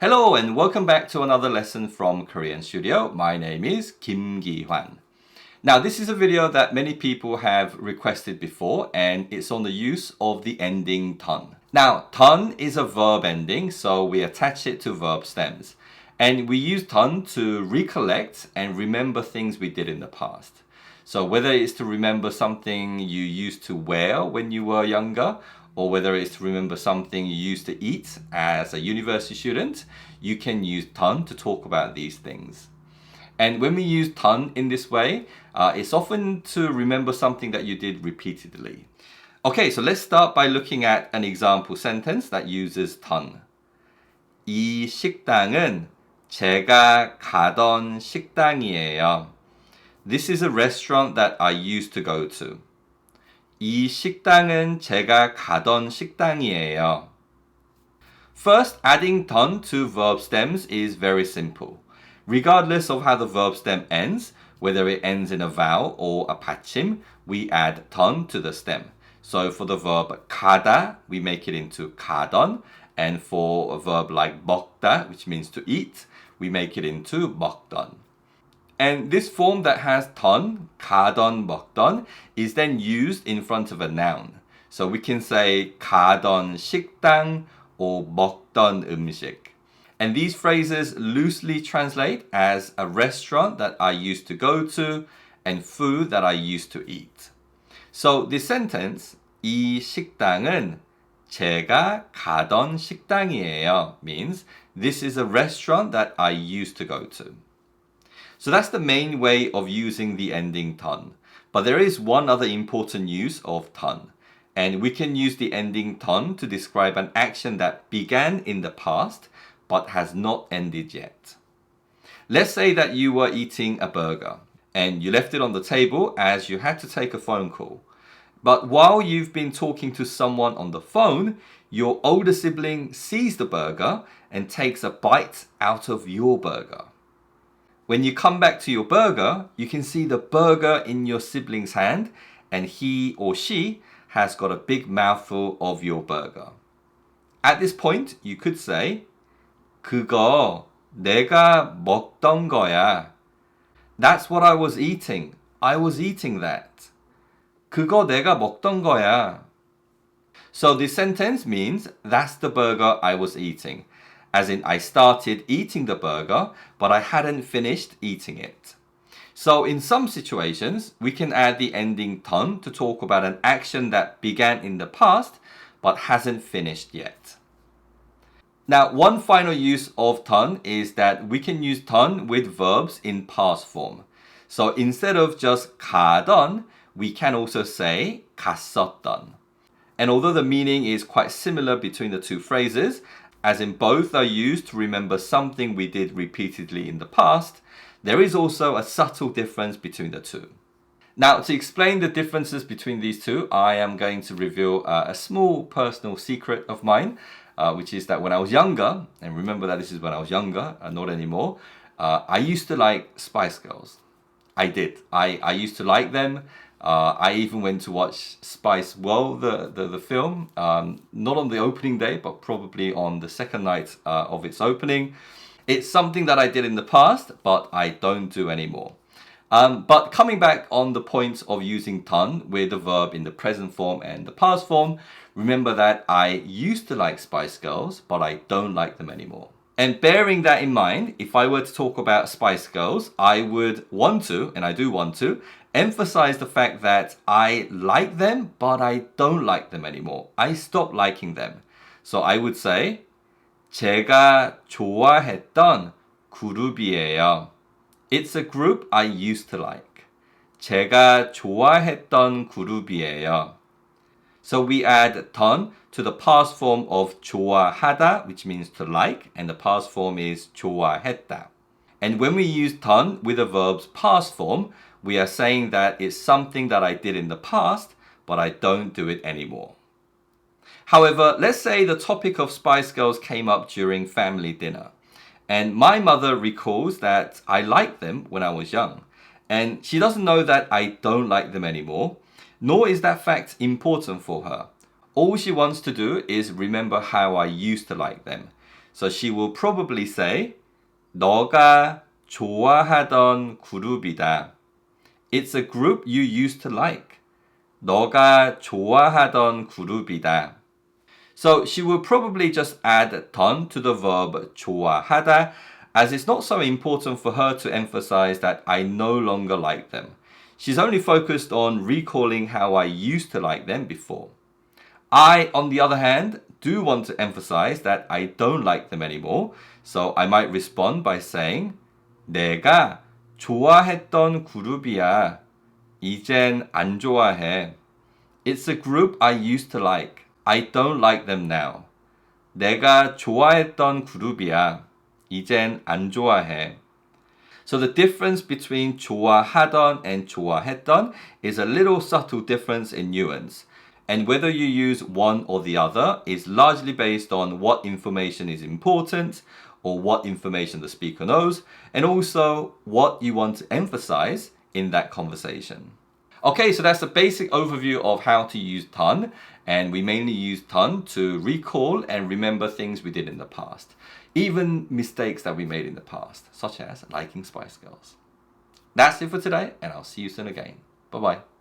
Hello and welcome back to another lesson from Korean Studio. My name is Kim Gi-hwan. Now this is a video that many people have requested before and it's on the use of the ending ton. Now ton is a verb ending, so we attach it to verb stems. And we use ton to recollect and remember things we did in the past. So whether it's to remember something you used to wear when you were younger, or whether it's to remember something you used to eat as a university student, you can use ton to talk about these things. And when we use ton in this way, it's often to remember something that you did repeatedly. Okay, so let's start by looking at an example sentence that uses ton. 이 식당은 제가 가던 식당이에요. This is a restaurant that I used to go to. 이 식당은 제가 가던 식당이에요. First, adding ton to verb stems is very simple. Regardless of how the verb stem ends, whether it ends in a vowel or a 받침, we add ton to the stem. So for the verb 가다, we make it into 가던, and for a verb like 먹다, which means to eat, we make it into 먹던. And this form that has ton, 가던, 먹던, is then used in front of a noun. So we can say 가던 식당 or 먹던 음식. And these phrases loosely translate as a restaurant that I used to go to and food that I used to eat. So this sentence, 이 식당은 제가 가던 식당이에요, means this is a restaurant that I used to go to. So that's the main way of using the ending ton. But there is one other important use of ton. And we can use the ending ton to describe an action that began in the past but has not ended yet. Let's say that you were eating a burger and you left it on the table as you had to take a phone call. But while you've been talking to someone on the phone, your older sibling sees the burger and takes a bite out of your burger. When you come back to your burger, you can see the burger in your sibling's hand and he or she has got a big mouthful of your burger. At this point, you could say, 그거 내가 먹던 거야. That's what I was eating. I was eating that. 그거 내가 먹던 거야. So this sentence means that's the burger I was eating. As in, I started eating the burger, but I hadn't finished eating it. So in some situations, we can add the ending ton to talk about an action that began in the past, but hasn't finished yet. Now, one final use of ton is that we can use ton with verbs in past form. So instead of just 가던, we can also say 갔었던. And although the meaning is quite similar between the two phrases, as in both are used to remember something we did repeatedly in the past, there is also a subtle difference between the two. Now, to explain the differences between these two, I am going to reveal a small personal secret of mine, which is that when I was younger, and remember that this is when I was younger, not anymore, I used to like Spice Girls. I did. I used to like them. I even went to watch Spice World, the film, not on the opening day, but probably on the second night of its opening. It's something that I did in the past, but I don't do anymore. But coming back on the point of using ton with the verb in the present form and the past form, remember that I used to like Spice Girls, but I don't like them anymore. And bearing that in mind, if I were to talk about Spice Girls, I would want to, and I do want to, emphasize the fact that I like them, but I don't like them anymore. I stopped liking them. So I would say, 제가 좋아했던 그룹이에요. It's a group I used to like. 제가 좋아했던 그룹이에요. So we add ton to the past form of 좋아하다, which means to like, and the past form is 좋아했다. And when we use ton with a verb's past form, we are saying that it's something that I did in the past, but I don't do it anymore. However, let's say the topic of Spice Girls came up during family dinner. And my mother recalls that I liked them when I was young. And she doesn't know that I don't like them anymore, nor is that fact important for her. All she wants to do is remember how I used to like them. So she will probably say, 너가 좋아하던 그룹이다. It's a group you used to like. 너가 좋아하던 그룹이다. So she will probably just add 던 to the verb 좋아하다, as it's not so important for her to emphasize that I no longer like them. She's only focused on recalling how I used to like them before. I, on the other hand, do want to emphasize that I don't like them anymore, so I might respond by saying 내가 좋아했던 그룹이야. 이젠 안 좋아해. It's a group I used to like. I don't like them now. 내가 좋아했던 그룹이야. 이젠 안 좋아해. So the difference between 좋아하던 and 좋아했던 is a little subtle difference in nuance. And whether you use one or the other is largely based on what information is important or what information the speaker knows, and also what you want to emphasize in that conversation. Okay, so that's the basic overview of how to use 던, and we mainly use 던 to recall and remember things we did in the past, even mistakes that we made in the past, such as liking Spice Girls. That's it for today, and I'll see you soon again. Bye-bye.